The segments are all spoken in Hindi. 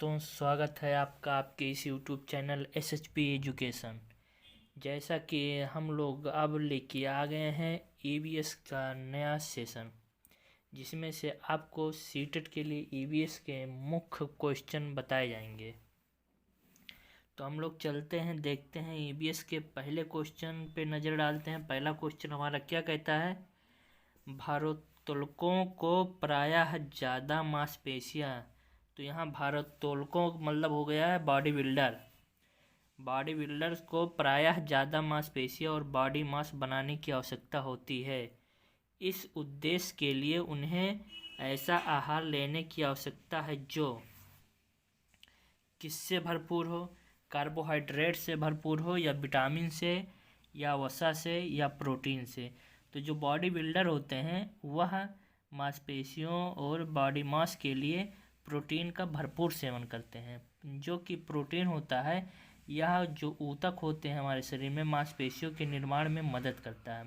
दोस्तों, स्वागत है आपका आपके इस यूट्यूब चैनल SHP एजुकेशन। जैसा कि हम लोग अब लेके आ गए हैं EVS का नया सेशन, जिसमें से आपको सीटेट के लिए EVS के मुख्य क्वेश्चन बताए जाएंगे। तो हम लोग चलते हैं, देखते हैं EVS के पहले क्वेश्चन पे नज़र डालते हैं। पहला क्वेश्चन हमारा क्या कहता है? भारोत्तोलकों को प्रायः ज़्यादा मांसपेशियाँ। तो यहाँ भारोत्तोलकों मतलब हो गया है बॉडी बिल्डर्स को प्रायः ज़्यादा मांसपेशियाँ और बॉडी मास बनाने की आवश्यकता होती है। इस उद्देश्य के लिए उन्हें ऐसा आहार लेने की आवश्यकता है जो किससे भरपूर हो? कार्बोहाइड्रेट से भरपूर हो, या विटामिन से, या वसा से, या प्रोटीन से। तो जो बॉडी बिल्डर होते हैं वह मांसपेशियों और बॉडी मास के लिए प्रोटीन का भरपूर सेवन करते हैं। जो कि प्रोटीन होता है, यह जो ऊतक होते हैं हमारे शरीर में मांसपेशियों के निर्माण में मदद करता है।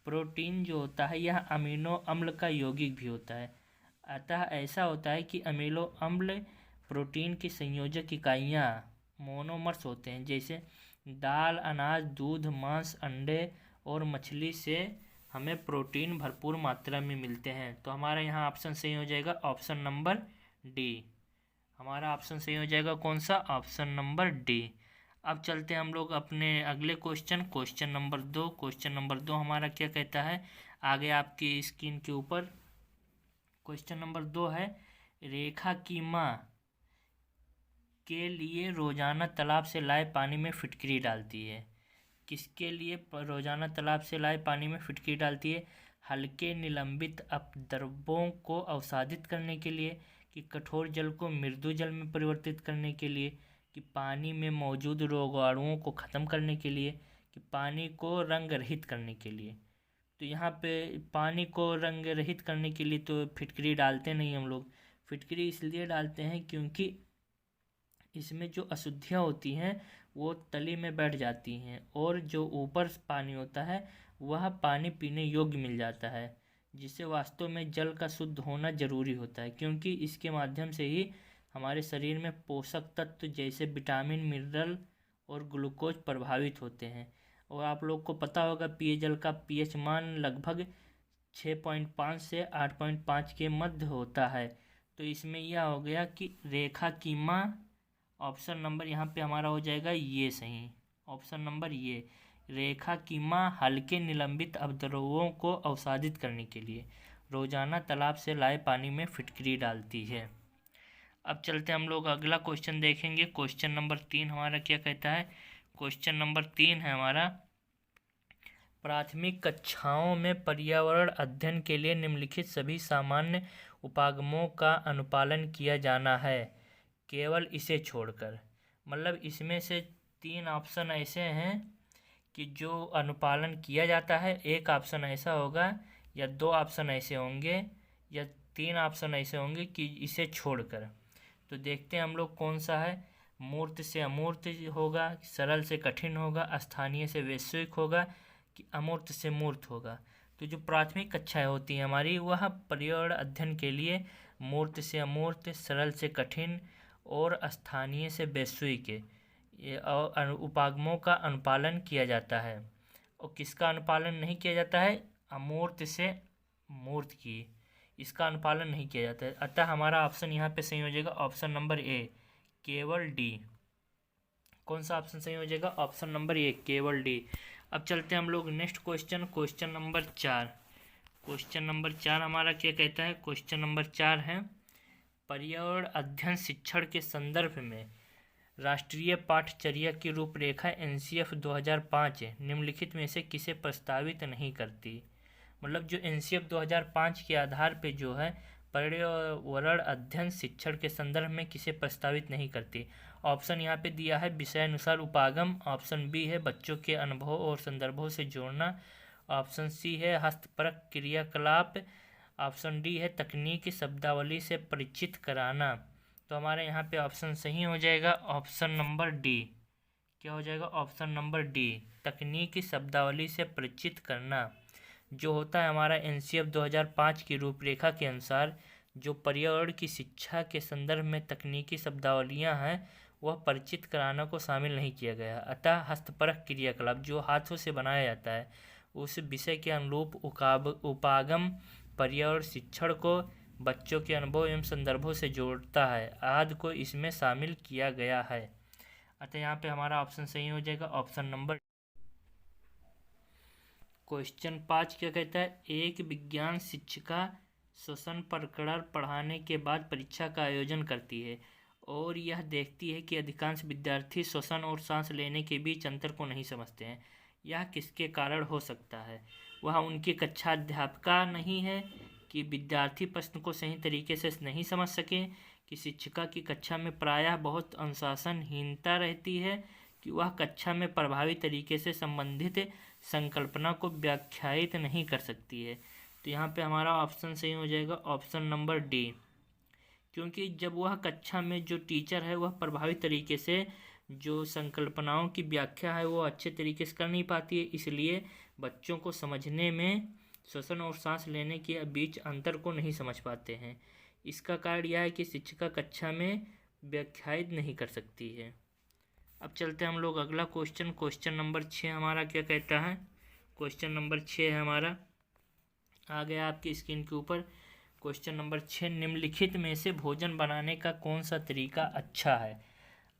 प्रोटीन जो होता है यह अमीनो अम्ल का यौगिक भी होता है। अतः ऐसा होता है कि अमीनो अम्ल प्रोटीन की संयोजक इकाइयाँ मोनोमर्स होते हैं। जैसे दाल, अनाज, दूध, मांस, अंडे और मछली से हमें प्रोटीन भरपूर मात्रा में मिलते हैं। तो हमारा यहाँ ऑप्शन सही हो जाएगा ऑप्शन नंबर डी। हमारा ऑप्शन सही हो जाएगा कौन सा? Option number D. अब चलते हैं हम लोग अपने अगले क्वेश्चन नंबर 2। क्वेश्चन नंबर 2 हमारा क्या कहता है? आगे आपकी स्क्रीन के ऊपर क्वेश्चन नंबर 2 है। रेखा की माँ के लिए रोजाना तालाब से लाए पानी में फिटकरी डालती है। किसके लिए रोजाना तालाब से लाए पानी में फिटकरी डालती है? हल्के निलंबित अपद्रव्यों को अवसादित करने के लिए, कि कठोर जल को मृदु जल में परिवर्तित करने के लिए, कि पानी में मौजूद रोगाणुओं को ख़त्म करने के लिए, कि पानी को रंग रहित करने के लिए। तो यहाँ पे पानी को रंग रहित करने के लिए तो फिटकरी डालते नहीं हम लोग। फिटकरी इसलिए डालते हैं क्योंकि इसमें जो अशुद्धियाँ होती हैं वो तली में बैठ जाती हैं, और जो ऊपर पानी होता है वह पानी पीने योग्य मिल जाता है, जिससे वास्तव में जल का शुद्ध होना जरूरी होता है। क्योंकि इसके माध्यम से ही हमारे शरीर में पोषक तत्व जैसे विटामिन, मिनरल और ग्लूकोज प्रभावित होते हैं। और आप लोग को पता होगा पेयजल का pH मान लगभग 6.5 से 8.5 के मध्य होता है। तो इसमें यह हो गया कि रेखा की माँ, ऑप्शन नंबर यहाँ पे हमारा हो जाएगा ये सही। ऑप्शन नंबर ये, रेखा की माँ हल्के निलंबित अपद्रव्यों को अवसादित करने के लिए रोजाना तालाब से लाए पानी में फिटकरी डालती है। अब चलते हम लोग अगला क्वेश्चन देखेंगे। क्वेश्चन नंबर 3 हमारा क्या कहता है? क्वेश्चन नंबर 3 है हमारा, प्राथमिक कक्षाओं में पर्यावरण अध्ययन के लिए निम्नलिखित सभी सामान्य उपागमों का अनुपालन किया जाना है, केवल इसे छोड़कर। मतलब इसमें से 3 ऑप्शन ऐसे हैं कि जो अनुपालन किया जाता है। एक ऑप्शन ऐसा होगा, या 2 ऑप्शन ऐसे होंगे, या 3 ऑप्शन ऐसे होंगे कि इसे छोड़कर। तो देखते हैं हम लोग कौन सा है। मूर्त से अमूर्त होगा, सरल से कठिन होगा, स्थानीय से वैश्विक होगा, कि अमूर्त से मूर्त होगा। तो जो प्राथमिक कक्षाएं होती हैं हमारी, वह पर्यावरण अध्ययन के लिए मूर्त से अमूर्त, सरल से कठिन और स्थानीय से वैश्विक उपागमों का अनुपालन किया जाता है। और किसका अनुपालन नहीं किया जाता है? अमूर्त से मूर्त की, इसका अनुपालन नहीं किया जाता है। अतः हमारा ऑप्शन यहाँ पे सही हो जाएगा ऑप्शन नंबर ए, केवल डी। कौन सा ऑप्शन सही हो जाएगा? ऑप्शन नंबर ए, केवल डी। अब चलते हैं हम लोग next question number 4। Question number 4 हमारा क्या कहता है? क्वेश्चन नंबर 4 है, पर्यावरण अध्ययन शिक्षण के संदर्भ में राष्ट्रीय पाठचर्या की रूपरेखा NCF 2005 निम्नलिखित में से किसे प्रस्तावित नहीं करती। मतलब जो NCF 2005 के आधार पे जो है पर्यावरण अध्ययन शिक्षण के संदर्भ में किसे प्रस्तावित नहीं करती। ऑप्शन यहाँ पे दिया है विषयानुसार उपागम, ऑप्शन बी है बच्चों के अनुभव और संदर्भों से जोड़ना, ऑप्शन सी है हस्तपरक क्रियाकलाप, ऑप्शन डी है तकनीकी शब्दावली से परिचित कराना। तो हमारे यहाँ पे ऑप्शन सही हो जाएगा ऑप्शन नंबर डी। क्या हो जाएगा? ऑप्शन नंबर डी, तकनीकी शब्दावली से परिचित करना। जो होता है हमारा NCF 2005 की रूपरेखा के अनुसार जो पर्यावरण की शिक्षा के संदर्भ में तकनीकी शब्दावलियां हैं वह परिचित कराना को शामिल नहीं किया गया। अतः हस्तपरक क्रियाकलाप जो हाथों से बनाया जाता है उस विषय के अनुरूप उपागम पर्यावरण शिक्षण को बच्चों के अनुभव एवं संदर्भों से जोड़ता है आदि को इसमें शामिल किया गया है। अतः यहाँ पे हमारा ऑप्शन सही हो जाएगा, ऑप्शन नंबर। क्वेश्चन 5 क्या कहता है, एक विज्ञान शिक्षिका श्वसन प्रकरण पढ़ाने के बाद परीक्षा का आयोजन करती है और यह देखती है कि अधिकांश विद्यार्थी श्वसन और सांस लेने के बीच अंतर को नहीं समझते हैं। यह किसके कारण हो सकता है? वह उनकी कक्षा अध्यापिका नहीं है, कि विद्यार्थी प्रश्न को सही तरीके से नहीं समझ सके, कि शिक्षिका की कक्षा में प्रायः बहुत अनुशासनहीनता रहती है, कि वह कक्षा में प्रभावी तरीके से संबंधित संकल्पना को व्याख्यायित नहीं कर सकती है। तो यहाँ पे हमारा ऑप्शन सही हो जाएगा, ऑप्शन नंबर डी। क्योंकि जब वह कक्षा में जो टीचर है वह प्रभावी तरीके से जो संकल्पनाओं की व्याख्या है वो अच्छे तरीके से कर नहीं पाती है, इसलिए बच्चों को समझने में श्वसन और सांस लेने के बीच अंतर को नहीं समझ पाते हैं। इसका कारण यह है कि शिक्षिका कक्षा में व्याख्यायित नहीं कर सकती है। अब चलते हैं हम लोग अगला क्वेश्चन नंबर 6 हमारा क्या कहता है। क्वेश्चन नंबर 6 है हमारा, आ गया आपकी स्क्रीन के ऊपर। क्वेश्चन नंबर 6, निम्नलिखित में से भोजन बनाने का कौन सा तरीका अच्छा है?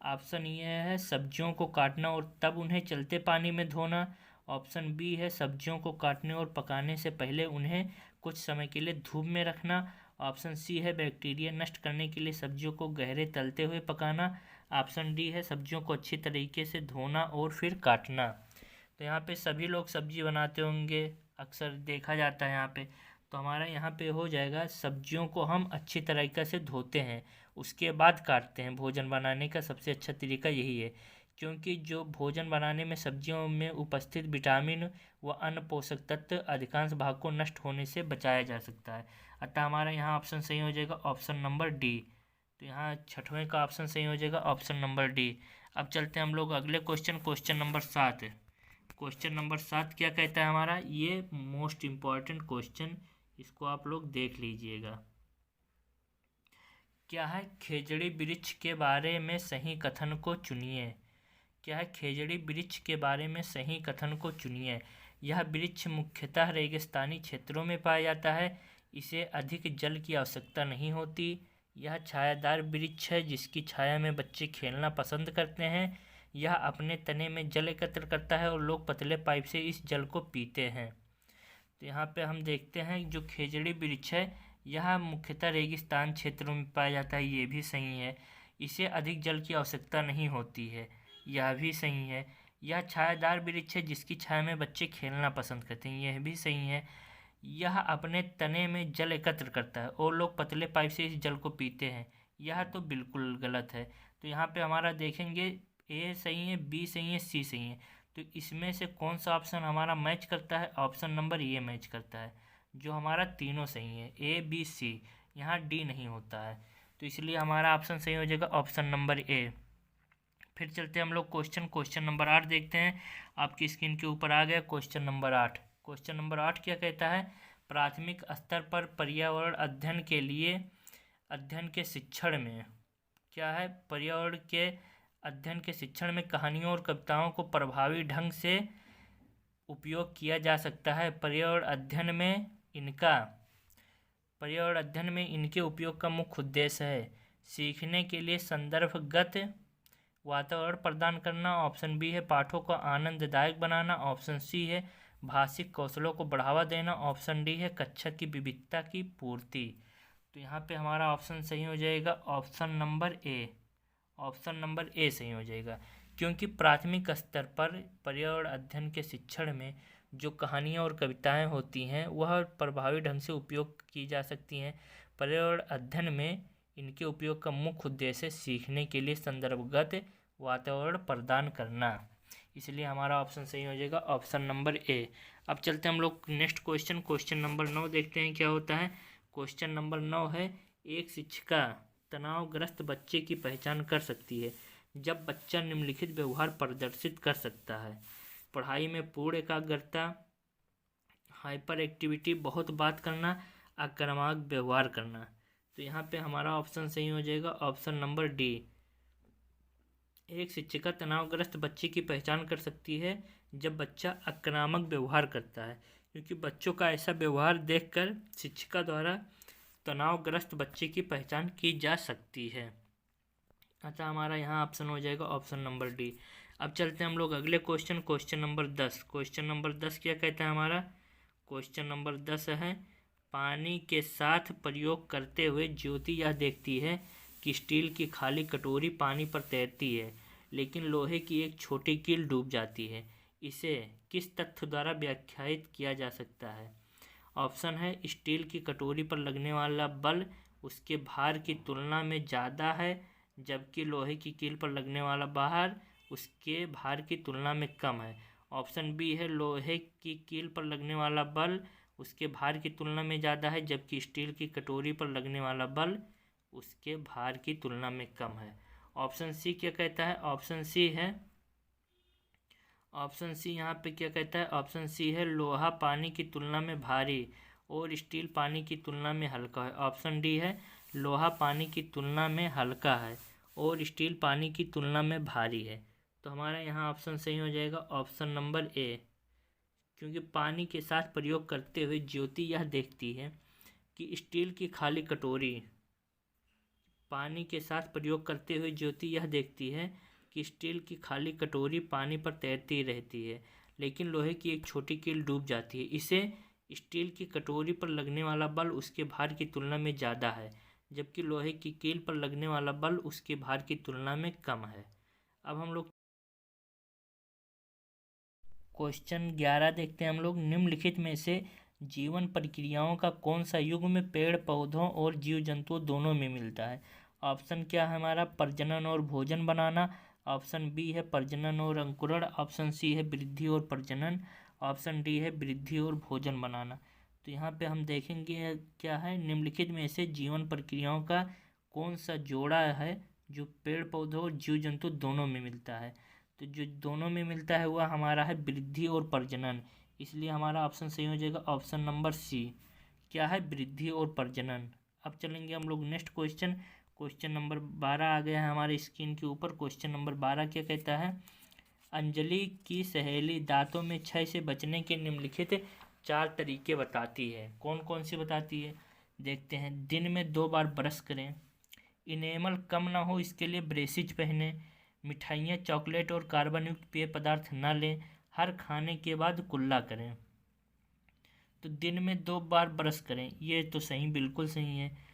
ऑप्शन ए है सब्जियों को काटना और तब उन्हें चलते पानी में धोना। ऑप्शन बी है सब्जियों को काटने और पकाने से पहले उन्हें कुछ समय के लिए धूप में रखना। ऑप्शन सी है बैक्टीरिया नष्ट करने के लिए सब्जियों को गहरे तलते हुए पकाना। ऑप्शन डी है सब्जियों को अच्छी तरीके से धोना और फिर काटना। तो यहाँ पे सभी लोग सब्जी बनाते होंगे, अक्सर देखा जाता है यहाँ पे। तो हमारा यहाँ पे हो जाएगा सब्जियों को हम अच्छी तरीके से धोते हैं उसके बाद काटते हैं। भोजन बनाने का सबसे अच्छा तरीका यही है, क्योंकि जो भोजन बनाने में सब्जियों में उपस्थित विटामिन व अन्य पोषक तत्व अधिकांश भाग को नष्ट होने से बचाया जा सकता है। अतः हमारा यहाँ ऑप्शन सही हो जाएगा, ऑप्शन नंबर डी। तो यहाँ छठवें का ऑप्शन सही हो जाएगा, ऑप्शन नंबर डी। अब चलते हैं हम लोग अगले क्वेश्चन नंबर 7। क्वेश्चन नंबर 7 क्या कहता है हमारा, ये मोस्ट इम्पॉर्टेंट क्वेश्चन, इसको आप लोग देख लीजिएगा। क्या है, खेजड़ी वृक्ष के बारे में सही कथन को चुनिए। क्या है, खेजड़ी वृक्ष के बारे में सही कथन को चुनिए। यह वृक्ष मुख्यतः रेगिस्तानी क्षेत्रों में पाया जाता है। इसे अधिक जल की आवश्यकता नहीं होती। यह छायादार वृक्ष है जिसकी छाया में बच्चे खेलना पसंद करते हैं। यह अपने तने में जल एकत्र करता है और लोग पतले पाइप से इस जल को पीते हैं। तो यहाँ पे हम देखते हैं जो खेजड़ी वृक्ष है यह मुख्यतः रेगिस्तान क्षेत्रों में पाया जाता है, ये भी सही है। इसे अधिक जल की आवश्यकता नहीं होती है, यह भी सही है। यह छायादार वृक्ष है जिसकी छाया में बच्चे खेलना पसंद करते हैं, यह भी सही है। यह अपने तने में जल एकत्र करता है और लोग पतले पाइप से इस जल को पीते हैं, यह तो बिल्कुल गलत है। तो यहाँ पे हमारा देखेंगे ए सही है, बी सही है, सी सही है। तो इसमें से कौन सा ऑप्शन हमारा मैच करता है? ऑप्शन नंबर ए मैच करता है, जो हमारा तीनों सही है, ए बी सी। यहाँ डी नहीं होता है, तो इसलिए हमारा ऑप्शन सही हो जाएगा, ऑप्शन नंबर ए। फिर चलते हैं हम लोग क्वेश्चन नंबर 8 देखते हैं। आपकी स्क्रीन के ऊपर आ गया क्वेश्चन नंबर 8। क्वेश्चन नंबर 8 क्या कहता है, प्राथमिक स्तर पर पर्यावरण अध्ययन के लिए अध्ययन के शिक्षण में क्या है, पर्यावरण के अध्ययन के शिक्षण में कहानियों और कविताओं को प्रभावी ढंग से उपयोग किया जा सकता है। पर्यावरण अध्ययन में इनके उपयोग का मुख्य उद्देश्य है सीखने के लिए संदर्भगत वातावरण प्रदान करना। ऑप्शन बी है पाठों को आनंददायक बनाना। ऑप्शन सी है भाषिक कौशलों को बढ़ावा देना। ऑप्शन डी है कक्षा की विविधता की पूर्ति। तो यहाँ पे हमारा ऑप्शन सही हो जाएगा, option number A. Option number A सही हो जाएगा, क्योंकि प्राथमिक स्तर पर पर्यावरण अध्ययन के शिक्षण में जो कहानियाँ और कविताएं होती हैं वह प्रभावी ढंग से उपयोग की जा सकती हैं। पर्यावरण अध्ययन में इनके उपयोग का मुख्य उद्देश्य सीखने के लिए संदर्भगत वातावरण प्रदान करना, इसलिए हमारा ऑप्शन सही हो जाएगा, ऑप्शन नंबर ए। अब चलते हैं हम लोग नेक्स्ट क्वेश्चन नंबर 9 देखते हैं क्या होता है। क्वेश्चन नंबर 9 है, एक शिक्षिका तनावग्रस्त बच्चे की पहचान कर सकती है जब बच्चा निम्नलिखित व्यवहार प्रदर्शित कर सकता है। पढ़ाई में पूर्ण एकाग्रता, हाइपर एक्टिविटी, बहुत बात करना, आक्रामक व्यवहार करना। तो यहाँ पे हमारा ऑप्शन सही हो जाएगा ऑप्शन नंबर डी। एक शिक्षिका तनावग्रस्त बच्चे की पहचान कर सकती है जब बच्चा आक्रामक व्यवहार करता है, क्योंकि बच्चों का ऐसा व्यवहार देखकर शिक्षिका द्वारा तनावग्रस्त बच्चे की पहचान की जा सकती है। अच्छा, हमारा यहाँ ऑप्शन हो जाएगा ऑप्शन नंबर डी। अब चलते हैं हम लोग अगले क्वेश्चन नंबर 10। क्वेश्चन नंबर 10 क्या कहता है हमारा? क्वेश्चन नंबर 10 है, पानी के साथ प्रयोग करते हुए ज्योति यह देखती है कि स्टील की खाली कटोरी पानी पर तैरती है, लेकिन लोहे की एक छोटी कील डूब जाती है। इसे किस तथ्य द्वारा व्याख्यायित किया जा सकता है? ऑप्शन है, स्टील की कटोरी पर लगने वाला बल उसके भार की तुलना में ज़्यादा है, जबकि लोहे की कील पर लगने वाला भार उसके भार की तुलना में कम है। ऑप्शन बी है, लोहे की कील पर लगने वाला बल उसके भार की तुलना में ज़्यादा है, जबकि स्टील की कटोरी पर लगने वाला बल उसके भार की तुलना में कम है। ऑप्शन सी क्या कहता है? ऑप्शन सी यहाँ पे क्या कहता है? ऑप्शन सी है, लोहा पानी की तुलना में भारी और स्टील पानी की तुलना में हल्का है। ऑप्शन डी है, लोहा पानी की तुलना में हल्का है और स्टील पानी की तुलना में भारी है। तो हमारा यहाँ ऑप्शन सही हो जाएगा ऑप्शन नंबर ए, क्योंकि पानी के साथ प्रयोग करते हुए ज्योति यह देखती है कि स्टील की खाली कटोरी पानी के साथ प्रयोग करते हुए ज्योति यह देखती है कि स्टील की खाली कटोरी पानी पर तैरती रहती है, लेकिन लोहे की एक छोटी कील डूब जाती है। इसे स्टील की कटोरी पर लगने वाला बल उसके भार की तुलना में ज़्यादा है, जबकि लोहे की कील पर लगने वाला बल उसके भार की तुलना में कम है। अब हम लोग क्वेश्चन 11 देखते हैं हम लोग। निम्नलिखित में से जीवन प्रक्रियाओं का कौन सा युग्म पेड़ पौधों और जीव जंतुओं दोनों में मिलता है? ऑप्शन क्या है हमारा? प्रजनन और भोजन बनाना। ऑप्शन बी है प्रजनन और अंकुरण। ऑप्शन सी है वृद्धि और प्रजनन। ऑप्शन डी है वृद्धि और भोजन बनाना। तो यहाँ पे हम देखेंगे क्या है, निम्नलिखित में से जीवन प्रक्रियाओं का कौन सा जोड़ा है जो पेड़ पौधों और जीव जंतु दोनों में मिलता है? तो जो दोनों में मिलता है वह हमारा है वृद्धि और प्रजनन, इसलिए हमारा ऑप्शन सही हो जाएगा ऑप्शन नंबर सी। क्या है? वृद्धि और प्रजनन। अब चलेंगे हम लोग नेक्स्ट क्वेश्चन नंबर 12 आ गया है हमारे स्क्रीन के ऊपर। क्वेश्चन नंबर 12 क्या कहता है? अंजलि की सहेली दांतों में क्षय से बचने के निम्नलिखित 4 तरीके बताती है। कौन कौन सी बताती है देखते हैं। दिन में 2 बार ब्रश करें, इनेमल कम ना हो इसके लिए ब्रेसिज पहने, मिठाइयाँ चॉकलेट और कार्बन युक्त पेय पदार्थ न लें, हर खाने के बाद कुल्ला करें। तो दिन में 2 बार ब्रश करें, ये तो सही, बिल्कुल सही है।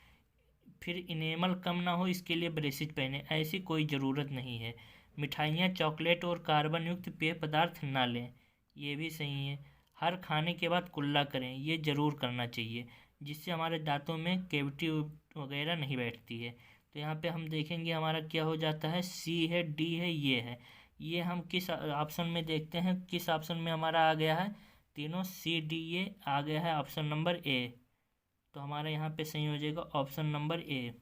फिर इनेमल कम ना हो इसके लिए ब्रेसिज पहने, ऐसी कोई ज़रूरत नहीं है। मिठाइयाँ चॉकलेट और कार्बन युक्त पेय पदार्थ ना लें, ये भी सही है। हर खाने के बाद कुल्ला करें, ये ज़रूर करना चाहिए, जिससे हमारे दांतों में कैविटी वगैरह नहीं बैठती है। तो यहाँ पे हम देखेंगे हमारा क्या हो जाता है, सी है, डी है, ये है। ये हम किस ऑप्शन में देखते हैं, किस ऑप्शन में हमारा आ गया है? तीनों सी डी ये आ गया है ऑप्शन नंबर ए। तो हमारा यहाँ पे सही हो जाएगा ऑप्शन नंबर ए।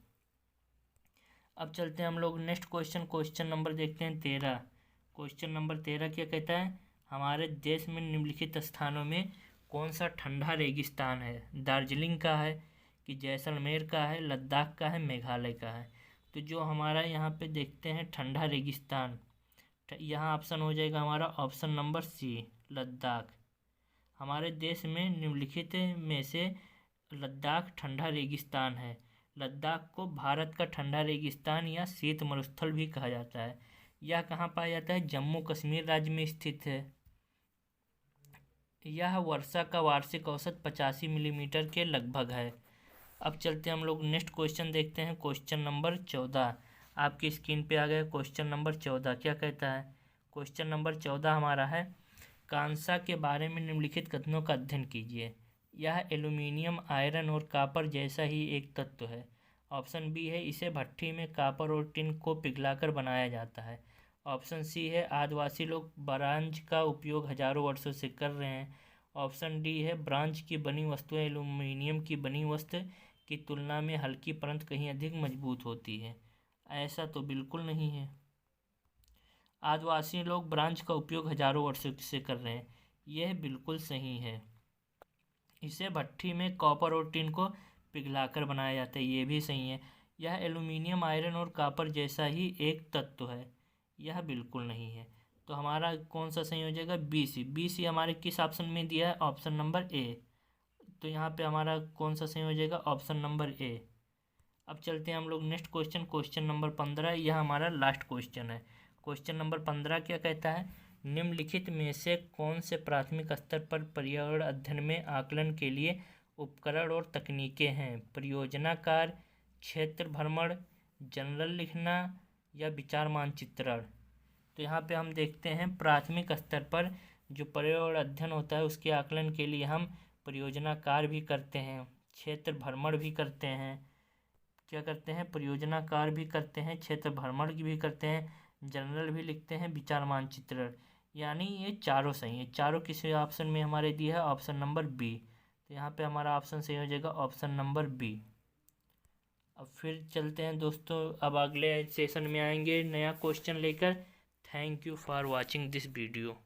अब चलते हैं हम लोग नेक्स्ट क्वेश्चन नंबर देखते हैं 13। क्वेश्चन नंबर 13 क्या कहता है? हमारे देश में निम्नलिखित स्थानों में कौन सा ठंडा रेगिस्तान है? दार्जिलिंग का है कि जैसलमेर का है, लद्दाख का है, मेघालय का है? तो जो हमारा यहाँ पे देखते हैं ठंडा रेगिस्तान, यहाँ ऑप्शन हो जाएगा हमारा ऑप्शन नंबर सी, लद्दाख। हमारे देश में निम्नलिखित में से लद्दाख ठंडा रेगिस्तान है। लद्दाख को भारत का ठंडा रेगिस्तान या शीत मरुस्थल भी कहा जाता है। यह कहाँ पाया जाता है? जम्मू कश्मीर राज्य में स्थित है। यह वर्षा का वार्षिक औसत 85 मिलीमीटर के लगभग है। अब चलते हैं हम लोग नेक्स्ट क्वेश्चन देखते हैं। क्वेश्चन नंबर 14 आपकी स्क्रीन पे आ गया। क्वेश्चन नंबर 14 क्या कहता है? क्वेश्चन नंबर 14 हमारा है, कांसा के बारे में निम्नलिखित कथनों का अध्ययन कीजिए। यह एल्यूमिनियम, आयरन और कॉपर जैसा ही एक तत्व है। ऑप्शन बी है, इसे भट्ठी में कॉपर और टिन को पिघलाकर बनाया जाता है। ऑप्शन सी है, आदिवासी लोग ब्रांज का उपयोग हजारों वर्षों से कर रहे हैं। ऑप्शन डी है, ब्रांज की बनी वस्तुएं एल्यूमिनियम की बनी वस्तु की तुलना में हल्की परंतु कहीं अधिक मजबूत होती है। ऐसा तो बिल्कुल नहीं है। आदिवासी लोग ब्रांज का उपयोग हजारों वर्षों से कर रहे हैं, यह बिल्कुल सही है। इसे भट्ठी में कॉपर और टिन को पिघलाकर बनाया जाता है, ये भी सही है। यह एल्यूमिनियम, आयरन और कॉपर जैसा ही एक तत्व है, यह बिल्कुल नहीं है। तो हमारा कौन सा सही हो जाएगा? B C. बी सी हमारे किस ऑप्शन में दिया है? Option number A. तो यहाँ पे हमारा कौन सा सही हो जाएगा? Option number A. अब चलते हैं हम लोग नेक्स्ट क्वेश्चन, क्वेश्चन नंबर 15। यह हमारा लास्ट क्वेश्चन है। क्वेश्चन नंबर 15 क्या कहता है? निम्नलिखित में से कौन से प्राथमिक स्तर पर पर्यावरण अध्ययन में आकलन के लिए उपकरण और तकनीकें हैं? परियोजना कार्य, क्षेत्र भ्रमण, जनरल लिखना या विचार मानचित्रण। तो यहाँ पे हम देखते हैं प्राथमिक स्तर पर जो पर्यावरण अध्ययन होता है उसके आकलन के लिए हम परियोजना कार्य भी करते हैं, क्षेत्र भ्रमण भी करते हैं, क्या करते हैं? परियोजना कार्य भी करते हैं, क्षेत्र भ्रमण भी करते हैं, जनरल भी लिखते हैं, विचार मानचित्रण। यानी ये चारों सही है। चारों किसी ऑप्शन में हमारे दिया है ऑप्शन नंबर बी। तो यहाँ पे हमारा ऑप्शन सही हो जाएगा ऑप्शन नंबर बी। अब फिर चलते हैं दोस्तों, अब अगले सेशन में आएंगे नया क्वेश्चन लेकर। Thank you for watching this video.